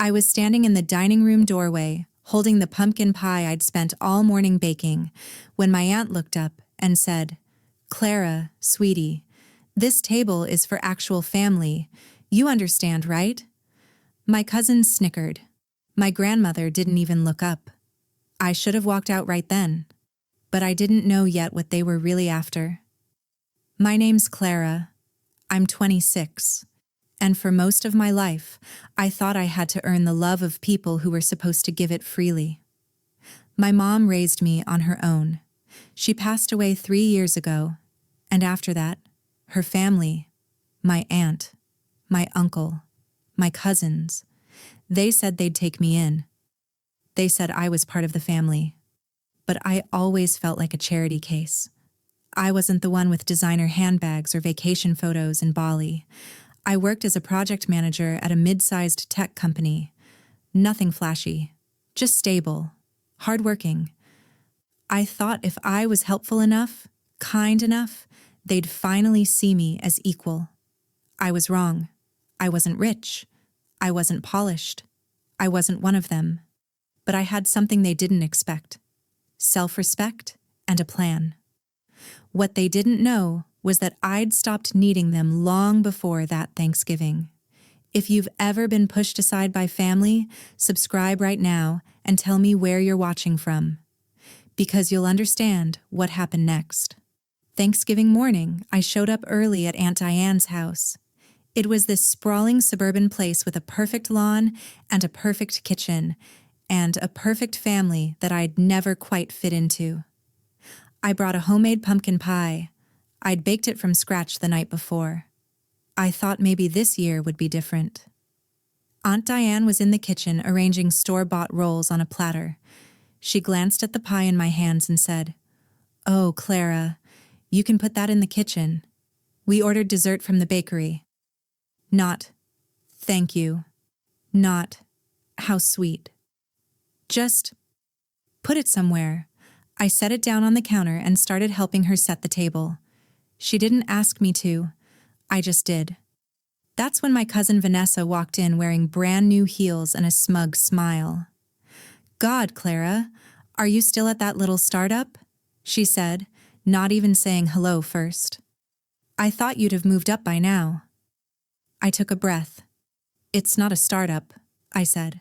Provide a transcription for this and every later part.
I was standing in the dining room doorway, holding the pumpkin pie I'd spent all morning baking, when my aunt looked up and said, "Clara, sweetie, this table is for actual family. You understand, right?" My cousin snickered. My grandmother didn't even look up. I should have walked out right then, but I didn't know yet what they were really after. My name's Clara. I'm 26. And for most of my life, I thought I had to earn the love of people who were supposed to give it freely. My mom raised me on her own. She passed away 3 years ago, and after that, her family, my aunt, my uncle, my cousins, they said they'd take me in. They said I was part of the family. But I always felt like a charity case. I wasn't the one with designer handbags or vacation photos in Bali. I worked as a project manager at a mid-sized tech company. Nothing flashy, just stable, hardworking. I thought if I was helpful enough, kind enough, they'd finally see me as equal. I was wrong. I wasn't rich. I wasn't polished. I wasn't one of them. But I had something they didn't expect: self-respect and a plan. What they didn't know was that I'd stopped needing them long before that Thanksgiving. If you've ever been pushed aside by family, subscribe right now and tell me where you're watching from, because you'll understand what happened next. Thanksgiving morning, I showed up early at Aunt Diane's house. It was this sprawling suburban place with a perfect lawn and a perfect kitchen, and a perfect family that I'd never quite fit into. I brought a homemade pumpkin pie. I'd baked it from scratch the night before. I thought maybe this year would be different. Aunt Diane was in the kitchen arranging store-bought rolls on a platter. She glanced at the pie in my hands and said, "Oh, Clara, you can put that in the kitchen. We ordered dessert from the bakery." Not, "Thank you." Not, "How sweet." Just, "Put it somewhere." I set it down on the counter and started helping her set the table. She didn't ask me to. I just did. That's when my cousin Vanessa walked in wearing brand new heels and a smug smile. "God, Clara, are you still at that little startup?" she said, not even saying hello first. "I thought you'd have moved up by now." I took a breath. "It's not a startup," I said.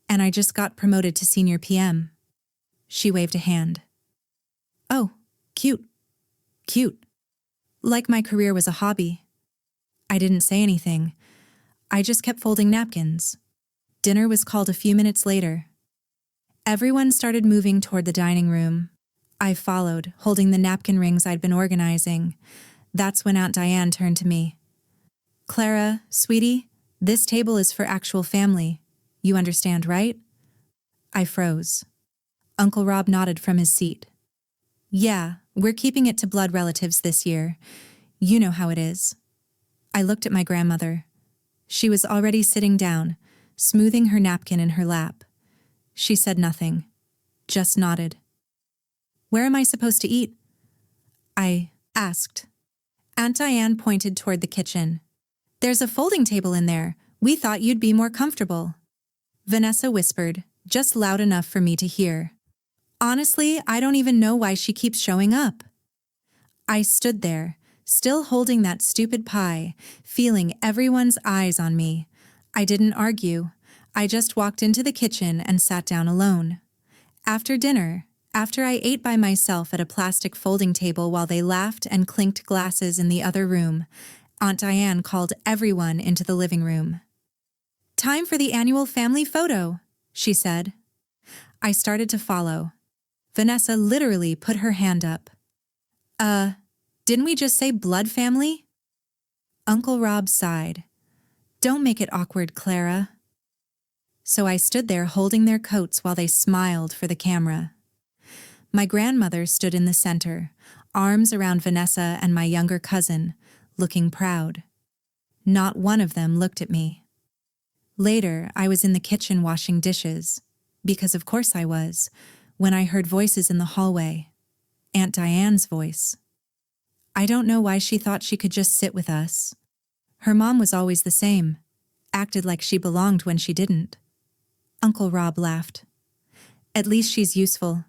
"And I just got promoted to senior PM." She waved a hand. "Oh, cute. Cute." Like my career was a hobby. I didn't say anything. I just kept folding napkins. Dinner was called a few minutes later. Everyone started moving toward the dining room. I followed, holding the napkin rings I'd been organizing. That's when Aunt Diane turned to me. "Clara, sweetie, this table is for actual family. You understand, right?" I froze. Uncle Rob nodded from his seat. "Yeah, we're keeping it to blood relatives this year. You know how it is." I looked at my grandmother. She was already sitting down, smoothing her napkin in her lap. She said nothing, just nodded. "Where am I supposed to eat?" I asked. Aunt Diane pointed toward the kitchen. "There's a folding table in there. We thought you'd be more comfortable." Vanessa whispered, just loud enough for me to hear. "Honestly, I don't even know why she keeps showing up." I stood there, still holding that stupid pie, feeling everyone's eyes on me. I didn't argue. I just walked into the kitchen and sat down alone. After dinner, after I ate by myself at a plastic folding table while they laughed and clinked glasses in the other room, Aunt Diane called everyone into the living room. "Time for the annual family photo," she said. I started to follow. Vanessa literally put her hand up. Didn't we just say blood family?" Uncle Rob sighed. "Don't make it awkward, Clara." So I stood there holding their coats while they smiled for the camera. My grandmother stood in the center, arms around Vanessa and my younger cousin, looking proud. Not one of them looked at me. Later, I was in the kitchen washing dishes, because of course I was, when I heard voices in the hallway. Aunt Diane's voice. I don't know why she thought she could just sit with us. Her mom was always the same, Acted like she belonged when she didn't. Uncle Rob laughed. At least she's useful.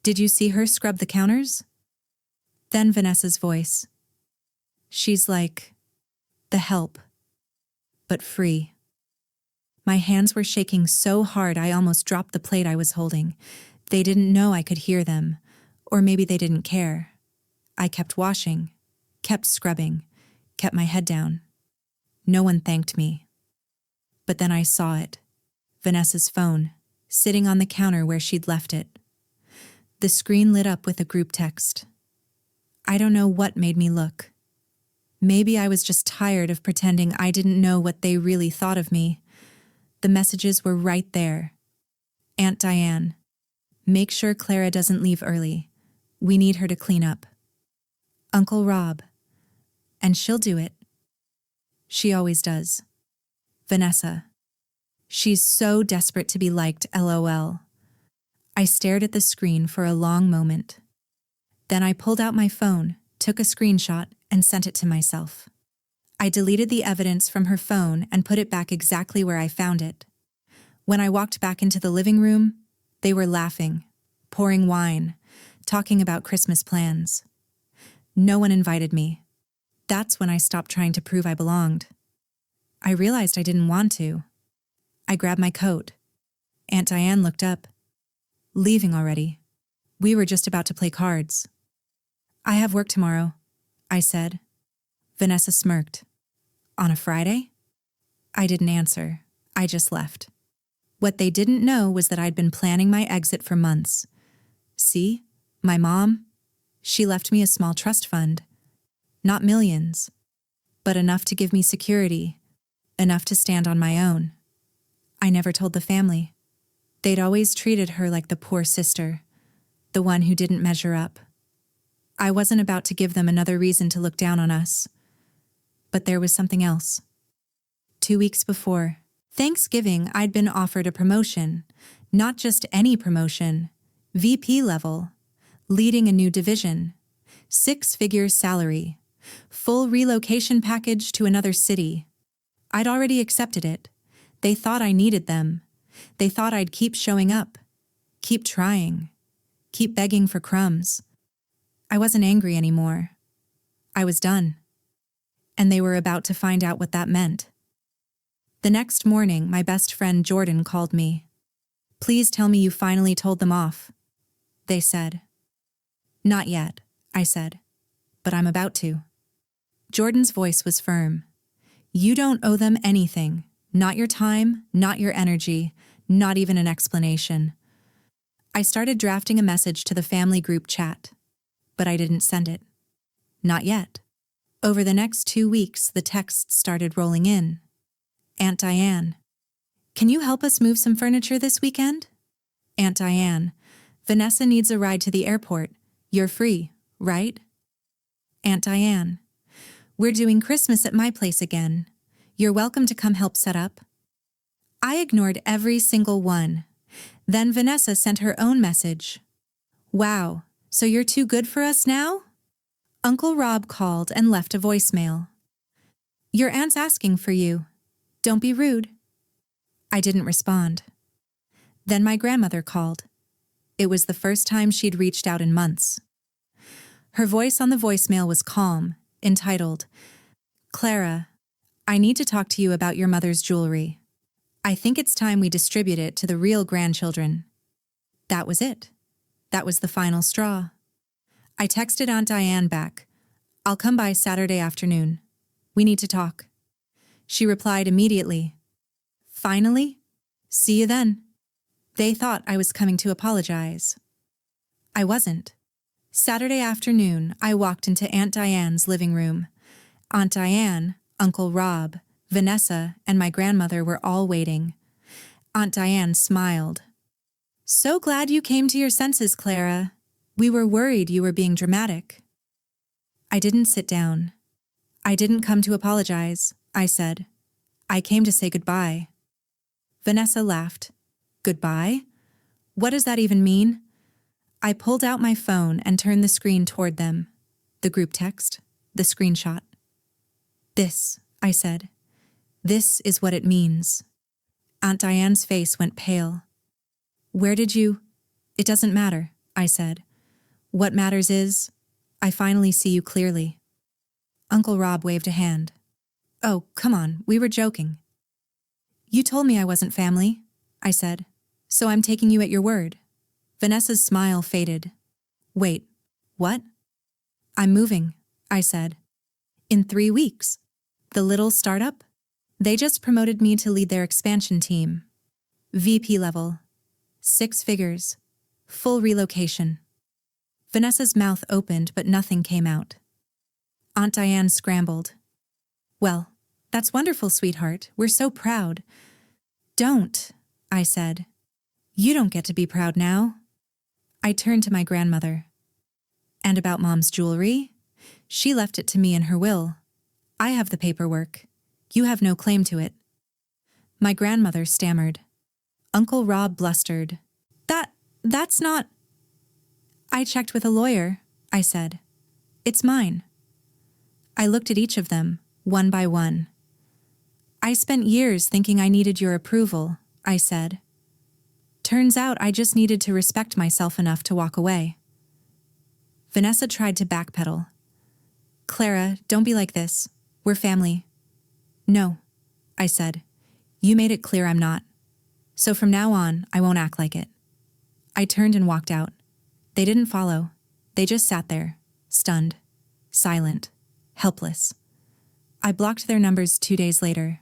Did you see her scrub the counters? Then Vanessa's voice. She's like the help, but free. My hands were shaking so hard I almost dropped the plate I was holding. They didn't know I could hear them, or maybe they didn't care. I kept washing, kept scrubbing, kept my head down. No one thanked me. But then I saw it. Vanessa's phone, sitting on the counter where she'd left it. The screen lit up with a group text. I don't know what made me look. Maybe I was just tired of pretending I didn't know what they really thought of me. The messages were right there. Aunt Diane, make sure Clara doesn't leave early. We need her to clean up. Uncle Rob, and she'll do it. She always does. Vanessa. She's so desperate to be liked, LOL. I stared at the screen for a long moment. Then I pulled out my phone, took a screenshot, and sent it to myself. I deleted the evidence from her phone and put it back exactly where I found it. When I walked back into the living room, they were laughing, pouring wine, talking about Christmas plans. No one invited me. That's when I stopped trying to prove I belonged. I realized I didn't want to. I grabbed my coat. Aunt Diane looked up. Leaving already. We were just about to play cards. I have work tomorrow, I said. Vanessa smirked. On a Friday? I didn't answer. I just left. What they didn't know was that I'd been planning my exit for months. See, my mom, she left me a small trust fund. Not millions, but enough to give me security, enough to stand on my own. I never told the family. They'd always treated her like the poor sister, the one who didn't measure up. I wasn't about to give them another reason to look down on us. But there was something else. 2 weeks before Thanksgiving, I'd been offered a promotion, not just any promotion, VP level, leading a new division, 6-figure salary, full relocation package to another city. I'd already accepted it. They thought I needed them. They thought I'd keep showing up, keep trying, keep begging for crumbs. I wasn't angry anymore. I was done. And they were about to find out what that meant. The next morning, my best friend Jordan called me. Please tell me you finally told them off, they said. Not yet, I said, but I'm about to. Jordan's voice was firm. You don't owe them anything, not your time, not your energy, not even an explanation. I started drafting a message to the family group chat, but I didn't send it. Not yet. Over the next 2 weeks, the texts started rolling in. Aunt Diane, can you help us move some furniture this weekend? Aunt Diane, Vanessa needs a ride to the airport. You're free, right? Aunt Diane, we're doing Christmas at my place again. You're welcome to come help set up. I ignored every single one. Then Vanessa sent her own message. Wow, so you're too good for us now? Uncle Rob called and left a voicemail. Your aunt's asking for you. Don't be rude. I didn't respond. Then my grandmother called. It was the first time she'd reached out in months. Her voice on the voicemail was calm, entitled, Clara, I need to talk to you about your mother's jewelry. I think it's time we distribute it to the real grandchildren. That was it. That was the final straw. I texted Aunt Diane back. I'll come by Saturday afternoon. We need to talk. She replied immediately. Finally? See you then. They thought I was coming to apologize. I wasn't. Saturday afternoon, I walked into Aunt Diane's living room. Aunt Diane, Uncle Rob, Vanessa, and my grandmother were all waiting. Aunt Diane smiled. So glad you came to your senses, Clara. We were worried you were being dramatic. I didn't sit down. I didn't come to apologize, I said. I came to say goodbye. Vanessa laughed. Goodbye? What does that even mean? I pulled out my phone and turned the screen toward them. The group text, the screenshot. This, I said. This is what it means. Aunt Diane's face went pale. Where did you? It doesn't matter, I said. What matters is, I finally see you clearly. Uncle Rob waved a hand. Oh, come on, we were joking. You told me I wasn't family, I said, so I'm taking you at your word. Vanessa's smile faded. Wait, what? I'm moving, I said. In 3 weeks. The little startup? They just promoted me to lead their expansion team. VP level. 6 figures. Full relocation. Vanessa's mouth opened, but nothing came out. Aunt Diane scrambled. Well, that's wonderful, sweetheart. We're so proud. Don't, I said. You don't get to be proud now. I turned to my grandmother. And about Mom's jewelry? She left it to me in her will. I have the paperwork. You have no claim to it. My grandmother stammered. Uncle Rob blustered. That's not... I checked with a lawyer, I said. It's mine. I looked at each of them, one by one. I spent years thinking I needed your approval, I said. Turns out I just needed to respect myself enough to walk away. Vanessa tried to backpedal. Clara, don't be like this. We're family. No, I said. You made it clear I'm not. So from now on, I won't act like it. I turned and walked out. They didn't follow. They just sat there, stunned, silent, helpless. I blocked their numbers 2 days later.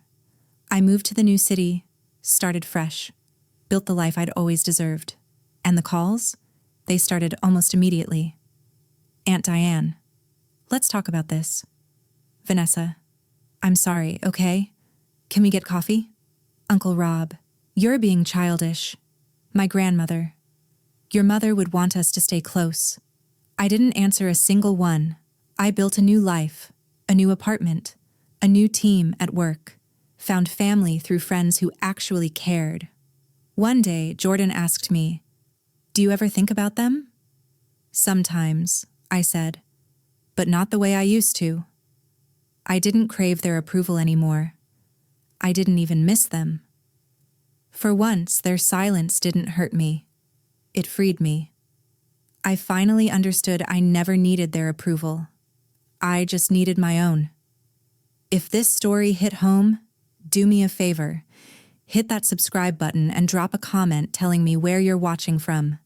I moved to the new city, started fresh, built the life I'd always deserved. And the calls? They started almost immediately. Aunt Diane, let's talk about this. Vanessa, I'm sorry, okay? Can we get coffee? Uncle Rob, you're being childish. My grandmother, your mother would want us to stay close. I didn't answer a single one. I built a new life, a new apartment, a new team at work, found family through friends who actually cared. One day, Jordan asked me, do you ever think about them? Sometimes, I said, but not the way I used to. I didn't crave their approval anymore. I didn't even miss them. For once, their silence didn't hurt me. It freed me. I finally understood I never needed their approval. I just needed my own. If this story hit home, do me a favor. Hit that subscribe button and drop a comment telling me where you're watching from.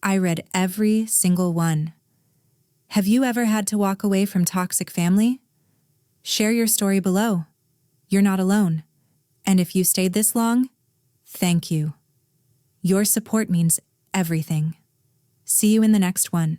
I read every single one. Have you ever had to walk away from toxic family? Share your story below. You're not alone. And if you stayed this long, thank you. Your support means everything. See you in the next one.